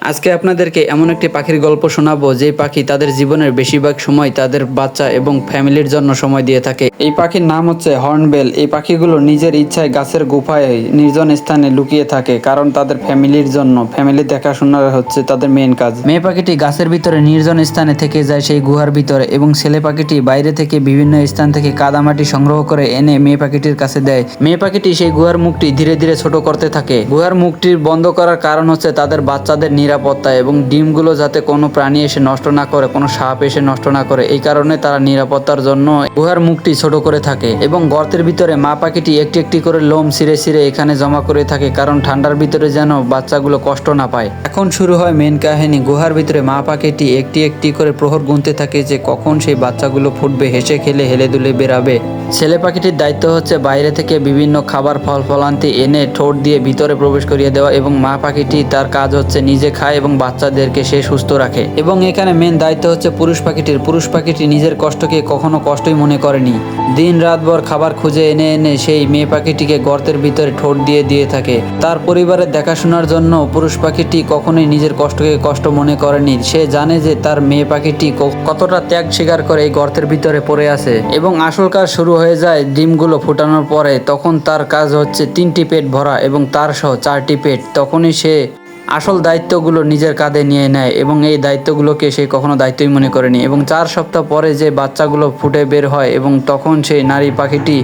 আজকে আপনাদেরকে এমন একটি পাখির গল্প শোনাবো যে পাখি তাদের জীবনের বেশিরভাগ সময় তাদের বাচ্চা এবং ফ্যামিলির জন্য সময় দিয়ে থাকে। এই পাখির নাম হচ্ছে হর্নবিল। এই পাখিগুলো নিজের ইচ্ছায় গাছের গুফায় নির্জন স্থানে লুকিয়ে থাকে, কারণ তাদের ফ্যামিলির জন্য ফ্যামিলি দেখাশোনা হচ্ছে তাদের মেইন কাজ। মেয়ে পাখিটি গাছের ভিতরে নির্জন স্থানে থেকে যায় সেই গুহার ভিতরে, এবং ছেলে পাখিটি বাইরে থেকে বিভিন্ন স্থান থেকে কাদামাটি সংগ্রহ করে এনে মেয়ে পাখিটির কাছে দেয়। মেয়ে পাখিটি সেই গুহার মুখটি ধীরে ধীরে ছোট করতে থাকে। গুহার মুখটি বন্ধ করার কারণ হচ্ছে তাদের বাচ্চাদের নিরাপত্তা এবং ডিমগুলো যাতে কোনো প্রাণী এসে নষ্ট না করে, কোনো সাপ এসে নষ্ট না করে। এই কারণে তারা নিরাপত্তার জন্য গুহার মুখটি ছোট করে থাকে। এবং গর্তের ভিতরে মা পাখিটি একটি একটি করে লোম ছিঁড়ে ছিঁড়ে এখানে জমা করে থাকে, কারণ ঠান্ডার ভিতরে যেন বাচ্চাগুলো কষ্ট না পায়। এখন শুরু হয় মেন কাহিনী। গুহার ভিতরে মা পাখিটি একটি একটি করে প্রহর গুনতে থাকে যে কখন সেই বাচ্চাগুলো ফুটবে, হেসে খেলে হেলে দুলে বেরাবে। ছেলে পাখিটির দায়িত্ব হচ্ছে বাইরে থেকে বিভিন্ন খাবার ফল ফলান্তি এনে ঠোঁট দিয়ে ভিতরে প্রবেশ করিয়ে দেওয়া, এবং মা পাখিটি তার কাজ হচ্ছে নিজে খায় এবং বাচ্চাদেরকে সে সুস্থ রাখে। এবং এখানে মেন দায়িত্ব হচ্ছে পুরুষ পাখিটির। পুরুষ পাখিটি নিজের কষ্টকে কখনো কষ্টই মনে করেনি। দিন রাত ভর খাবার খুঁজে এনে এনে সেই মেয়ে পাখিটিকে গর্তের ভিতরে ঠোঁট দিয়ে দিয়ে থাকে। তার পরিবারের দেখাশোনার জন্য পুরুষ পাখিটি কখনোই নিজের কষ্টকে কষ্ট মনে করেনি। সে জানে যে তার মেয়ে পাখিটি কতটা ত্যাগ স্বীকার করে এই গর্তের ভিতরে পড়ে আছে। এবং আসল কাজ শুরু হয়ে যায় ডিমগুলো ফুটানোর পরে। তখন তার কাজ হচ্ছে 3টি পেট ভরা এবং তার সহ 4টি পেট। তখনই সে আসল দায়িত্বগুলো নিজের কাঁধে নিয়ে নেয়, এবং এই দায়িত্বগুলোকে সে কখনো দায়িত্বই মনে করেনি। এবং 4 সপ্তাহ পরে যে বাচ্চাগুলো ফুটে বের হয়, এবং তখন সেই নারী পাখিটি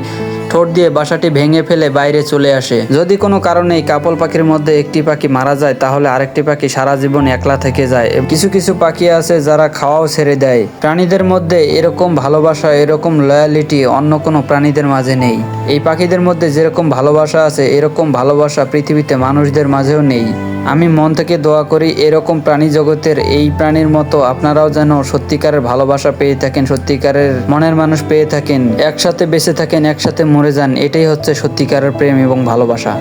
ঠোঁট দিয়ে বাসাটি ভেঙে ফেলে বাইরে চলে আসে। যদি কোনো কারণে এই কাপল পাখির মধ্যে একটি পাখি মারা যায়, তাহলে আরেকটি পাখি সারা জীবন একলা থেকে যায়। কিছু কিছু পাখি আছে যারা খাওয়াও ছেড়ে দেয়। প্রাণীদের মধ্যে এরকম ভালোবাসা, এরকম লয়ালিটি অন্য কোনো প্রাণীদের মাঝে নেই। এই পাখিদের মধ্যে যেরকম ভালোবাসা আছে, এরকম ভালোবাসা পৃথিবীতে মানুষদের মাঝেও নেই। আমি মন থেকে দোয়া করি এরকম প্রাণী জগতের এই প্রাণীর মতো আপনারাও যেন সত্যিকারের ভালোবাসা পেয়ে থাকেন, সত্যিকারের মনের মানুষ পেয়ে থাকেন, একসাথে বেঁচে থাকেন, একসাথে মরে যান। এটাই হচ্ছে সত্যিকারের প্রেম এবং ভালোবাসা।